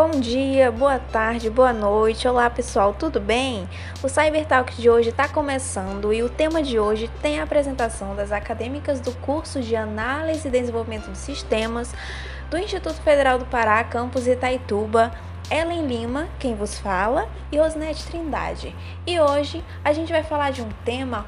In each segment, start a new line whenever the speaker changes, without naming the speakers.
Bom dia, boa tarde, boa noite. Olá pessoal, tudo bem? O Cybertalk de hoje está começando e o tema de hoje tem a apresentação das acadêmicas do curso de Análise e Desenvolvimento de Sistemas do Instituto Federal do Pará, campus Itaituba, Ellen Lima, quem vos fala, e Rosnete Trindade. E hoje a gente vai falar de um tema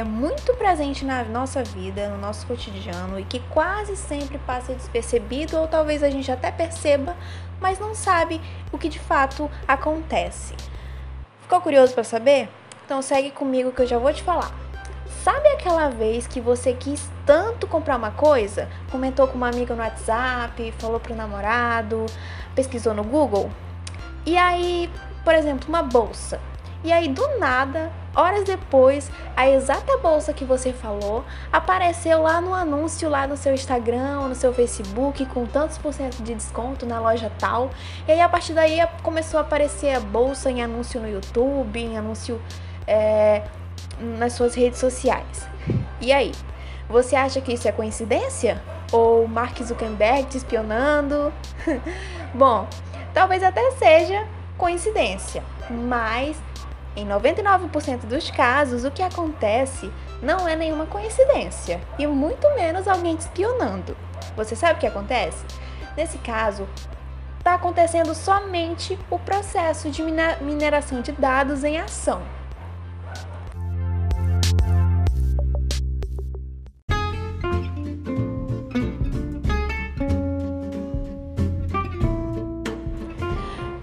muito presente na nossa vida, no nosso cotidiano e que quase sempre passa despercebido ou talvez a gente até perceba, mas não sabe o que de fato acontece. Ficou curioso para saber? Então segue comigo que eu já vou te falar. Sabe aquela vez que você quis tanto comprar uma coisa? Comentou com uma amiga no WhatsApp, falou pro namorado, pesquisou no Google? E aí, por exemplo, uma bolsa. E aí, do nada, horas depois, a exata bolsa que você falou apareceu lá no anúncio lá no seu Instagram ou no seu Facebook com tantos por cento de desconto na loja tal. E aí, a partir daí, começou a aparecer a bolsa em anúncio no YouTube, em anúncio nas suas redes sociais. E aí, você acha que isso é coincidência? Ou Mark Zuckerberg te espionando? Bom, talvez até seja coincidência, mas em 99% dos casos, o que acontece não é nenhuma coincidência, e muito menos alguém te espionando. Você sabe o que acontece? Nesse caso, está acontecendo somente o processo de mineração de dados em ação.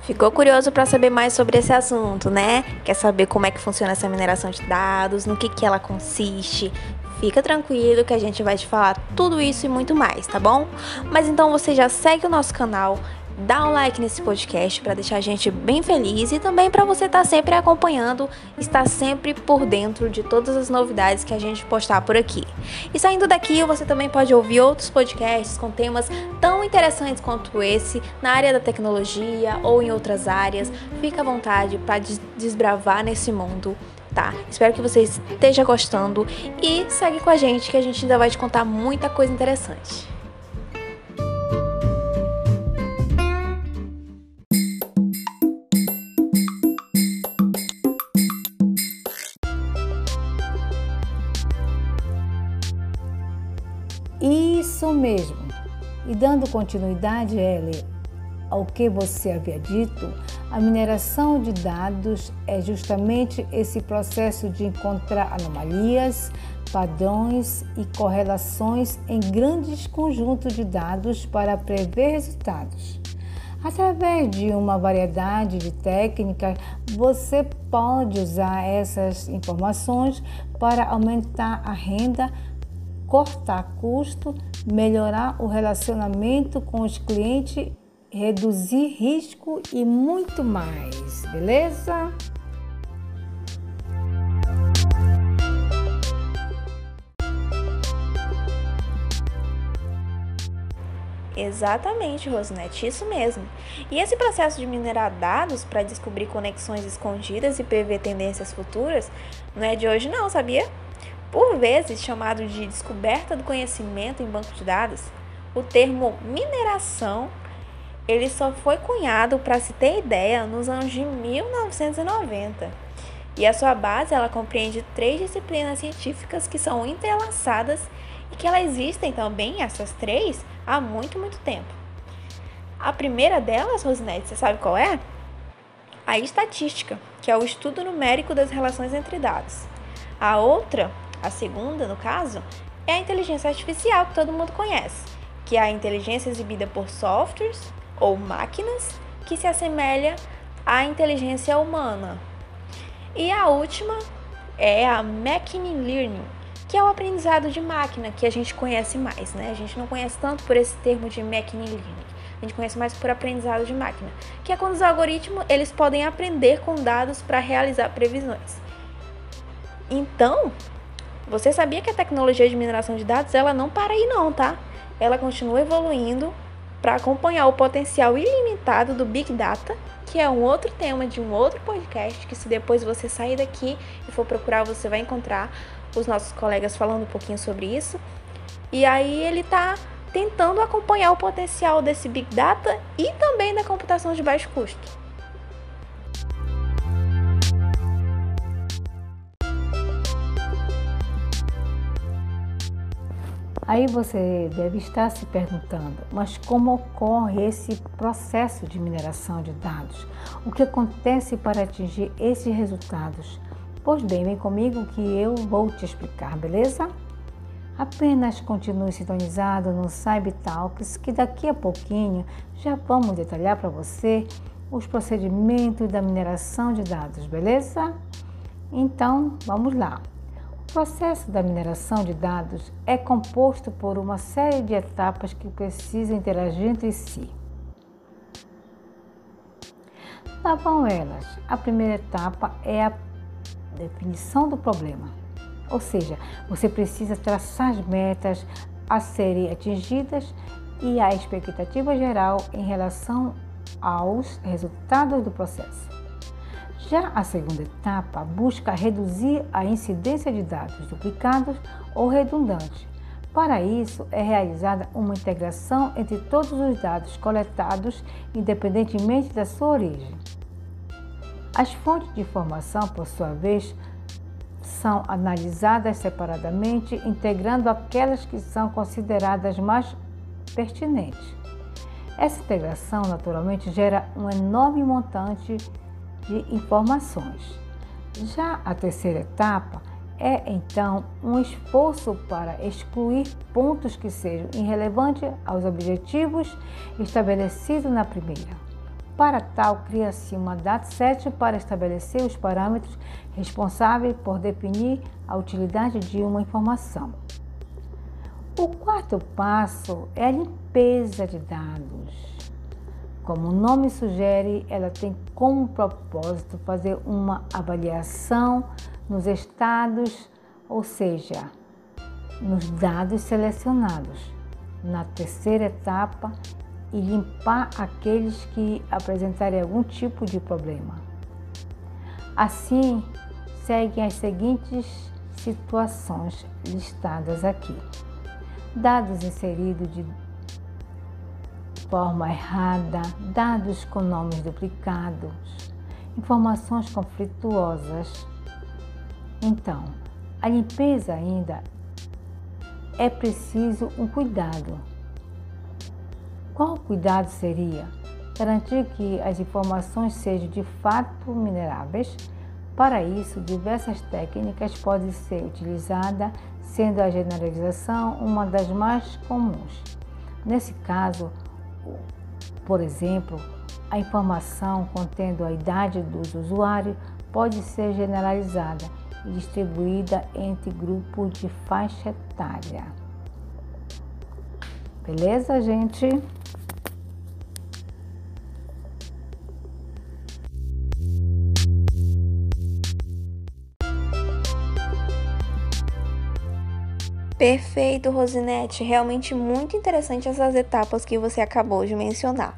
Ficou curioso para saber mais sobre esse assunto, né? Quer saber como é que funciona essa mineração de dados, no que ela consiste? Fica tranquilo que a gente vai te falar tudo isso e muito mais, tá bom? Mas então você já segue o nosso canal, dá um like nesse podcast para deixar a gente bem feliz e também para você estar sempre acompanhando, estar sempre por dentro de todas as novidades que a gente postar por aqui. E saindo daqui, você também pode ouvir outros podcasts com temas tão interessantes quanto esse, na área da tecnologia ou em outras áreas. Fica à vontade para desbravar nesse mundo, tá? Espero que você esteja gostando e segue com a gente que a gente ainda vai te contar muita coisa interessante.
Isso mesmo. E dando continuidade, Ellen, ao que você havia dito, a mineração de dados é justamente esse processo de encontrar anomalias, padrões e correlações em grandes conjuntos de dados para prever resultados. Através de uma variedade de técnicas, você pode usar essas informações para aumentar a renda, cortar custo, melhorar o relacionamento com os clientes, reduzir risco e muito mais, beleza?
Exatamente, Rosnete, isso mesmo. E esse processo de minerar dados para descobrir conexões escondidas e prever tendências futuras não é de hoje não, sabia? Por vezes chamado de descoberta do conhecimento em banco de dados, o termo mineração ele só foi cunhado, para se ter ideia, nos anos de 1990. E a sua base ela compreende 3 disciplinas científicas que são entrelaçadas e que elas existem também, essas 3, há muito tempo. A primeira delas, Rosnete, você sabe qual é? A estatística, que é o estudo numérico das relações entre dados. A outra, a segunda, no caso, é a inteligência artificial que todo mundo conhece, que é a inteligência exibida por softwares ou máquinas que se assemelha à inteligência humana. E a última é a Machine Learning, que é o aprendizado de máquina, que a gente conhece mais, né? A gente não conhece tanto por esse termo de Machine Learning, a gente conhece mais por aprendizado de máquina, que é quando os algoritmos eles podem aprender com dados para realizar previsões. Então, você sabia que a tecnologia de mineração de dados, ela não para aí não, tá? Ela continua evoluindo para acompanhar o potencial ilimitado do Big Data, que é um outro tema de um outro podcast, que se depois você sair daqui e for procurar, você vai encontrar os nossos colegas falando um pouquinho sobre isso. E aí ele tá tentando acompanhar o potencial desse Big Data e também da computação de baixo custo.
Aí você deve estar se perguntando, mas como ocorre esse processo de mineração de dados? O que acontece para atingir esses resultados? Pois bem, vem comigo que eu vou te explicar, beleza? Apenas continue sintonizado no CyberTalks, que daqui a pouquinho já vamos detalhar para você os procedimentos da mineração de dados, beleza? Então, vamos lá. O processo da mineração de dados é composto por uma série de etapas que precisam interagir entre si. Lá vão elas. A primeira etapa é a definição do problema, ou seja, você precisa traçar as metas a serem atingidas e a expectativa geral em relação aos resultados do processo. Já a segunda etapa busca reduzir a incidência de dados duplicados ou redundantes. Para isso, é realizada uma integração entre todos os dados coletados, independentemente da sua origem. As fontes de informação, por sua vez, são analisadas separadamente, integrando aquelas que são consideradas mais pertinentes. Essa integração, naturalmente, gera um enorme montante de informações. Já a terceira etapa é, então, um esforço para excluir pontos que sejam irrelevantes aos objetivos estabelecidos na primeira. Para tal, cria-se uma dataset para estabelecer os parâmetros responsáveis por definir a utilidade de uma informação. O quarto passo é a limpeza de dados. Como o nome sugere, ela tem como propósito fazer uma avaliação nos estados, ou seja, nos dados selecionados. Na terceira etapa, e limpar aqueles que apresentarem algum tipo de problema. Assim, seguem as seguintes situações listadas aqui. Dados inseridos de forma errada, dados com nomes duplicados, informações conflituosas. Então, a limpeza ainda é preciso um cuidado. Qual cuidado seria? Garantir que as informações sejam de fato mineráveis. Para isso, diversas técnicas podem ser utilizadas, sendo a generalização uma das mais comuns. Nesse caso, por exemplo, a informação contendo a idade dos usuários pode ser generalizada e distribuída entre grupos de faixa etária. Beleza, gente?
Perfeito, Rosinete. Realmente muito interessante essas etapas que você acabou de mencionar.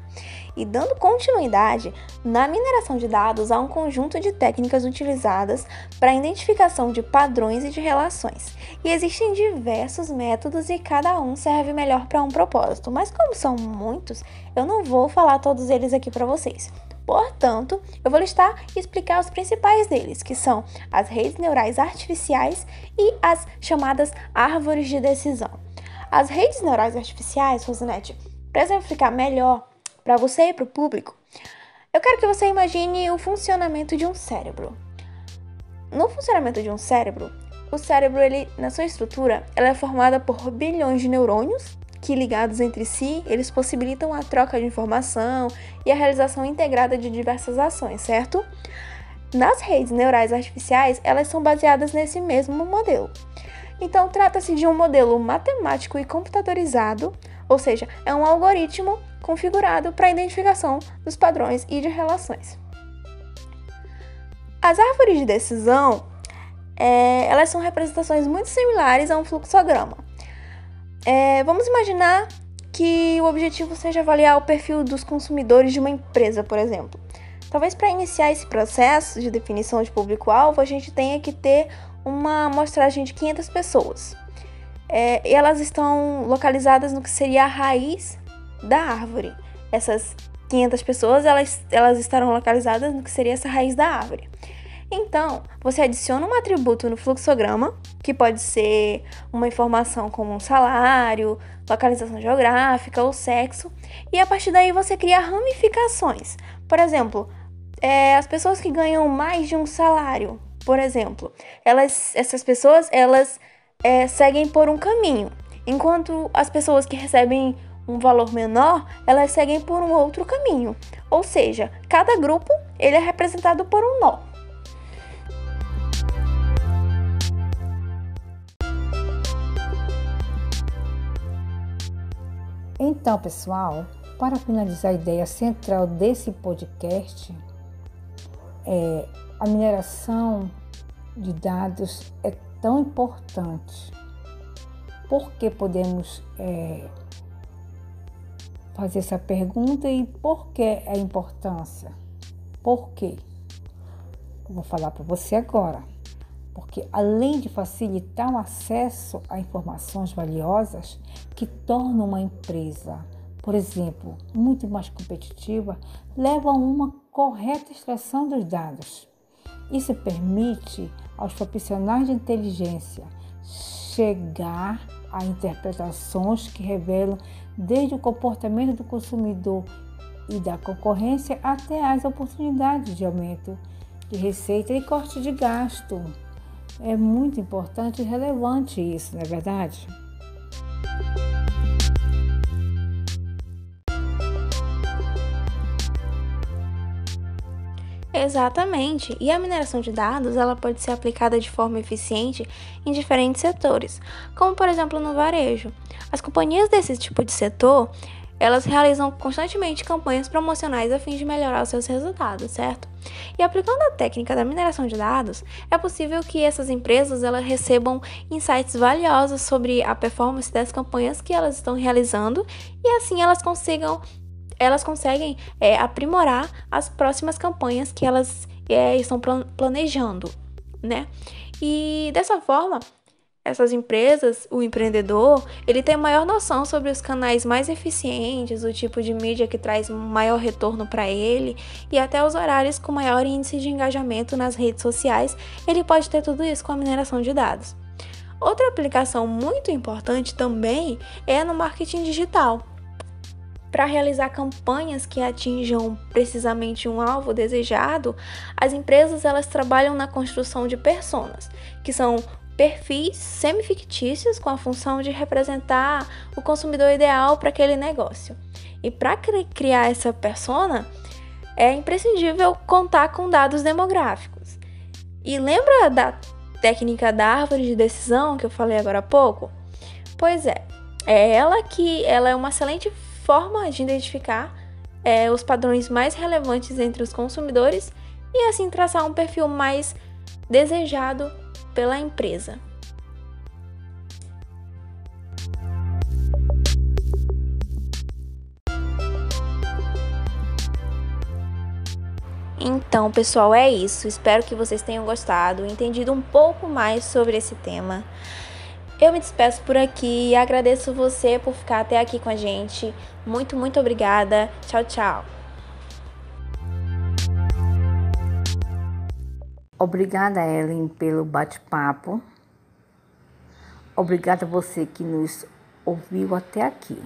E dando continuidade, na mineração de dados há um conjunto de técnicas utilizadas para a identificação de padrões e de relações. E existem diversos métodos e cada um serve melhor para um propósito. Mas como são muitos, eu não vou falar todos eles aqui para vocês. Portanto, eu vou listar e explicar os principais deles, que são as redes neurais artificiais e as chamadas árvores de decisão. As redes neurais artificiais, Rosinete, para exemplificar melhor para você e para o público, eu quero que você imagine o funcionamento de um cérebro. No funcionamento de um cérebro, o cérebro, na sua estrutura, ela é formada por bilhões de neurônios que, ligados entre si, eles possibilitam a troca de informação e a realização integrada de diversas ações, certo? Nas redes neurais artificiais, elas são baseadas nesse mesmo modelo. Então, trata-se de um modelo matemático e computadorizado, ou seja, é um algoritmo configurado para a identificação dos padrões e de relações. As árvores de decisão, elas são representações muito similares a um fluxograma. Vamos imaginar que o objetivo seja avaliar o perfil dos consumidores de uma empresa, por exemplo. Talvez para iniciar esse processo de definição de público-alvo, a gente tenha que ter uma amostragem de 500 pessoas. e elas estão localizadas no que seria a raiz da árvore. Essas 500 pessoas, elas estarão localizadas no que seria essa raiz da árvore. Então, você adiciona um atributo no fluxograma, que pode ser uma informação como um salário, localização geográfica ou sexo, e a partir daí você cria ramificações. Por exemplo, as pessoas que ganham mais de um salário, por exemplo, essas pessoas seguem por um caminho, enquanto as pessoas que recebem um valor menor, elas seguem por um outro caminho. Ou seja, cada grupo ele é representado por um nó.
Então, pessoal, para finalizar a ideia central desse podcast, a mineração de dados é tão importante. Por que podemos fazer essa pergunta e por que a importância? Por quê? Eu vou falar para você agora. Porque além de facilitar o acesso a informações valiosas que tornam uma empresa, por exemplo, muito mais competitiva, leva a uma correta extração dos dados. Isso permite aos profissionais de inteligência chegar a interpretações que revelam desde o comportamento do consumidor e da concorrência até as oportunidades de aumento de receita e corte de gasto. É muito importante e relevante isso, não é verdade?
Exatamente. E a mineração de dados, ela pode ser aplicada de forma eficiente em diferentes setores, como por exemplo no varejo. As companhias desse tipo de setor, elas realizam constantemente campanhas promocionais a fim de melhorar os seus resultados, certo? E aplicando a técnica da mineração de dados, é possível que essas empresas elas recebam insights valiosos sobre a performance das campanhas que elas estão realizando e assim elas conseguem aprimorar as próximas campanhas que elas estão planejando, né? E dessa forma, essas empresas, o empreendedor, ele tem maior noção sobre os canais mais eficientes, o tipo de mídia que traz maior retorno para ele e até os horários com maior índice de engajamento nas redes sociais. Ele pode ter tudo isso com a mineração de dados. Outra aplicação muito importante também é no marketing digital. Para realizar campanhas que atinjam precisamente um alvo desejado, as empresas elas trabalham na construção de personas, que são perfis semi-fictícios com a função de representar o consumidor ideal para aquele negócio. E para criar essa persona, é imprescindível contar com dados demográficos. E lembra da técnica da árvore de decisão que eu falei agora há pouco? Pois ela é uma excelente forma de identificar os padrões mais relevantes entre os consumidores e assim traçar um perfil mais desejado pela empresa. Então, pessoal, é isso. Espero que vocês tenham gostado, entendido um pouco mais sobre esse tema. Eu me despeço por aqui e agradeço você por ficar até aqui com a gente. Muito, muito obrigada. Tchau, tchau.
Obrigada, Ellen, pelo bate-papo. Obrigada a você que nos ouviu até aqui.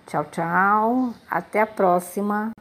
Tchau, tchau. Até a próxima.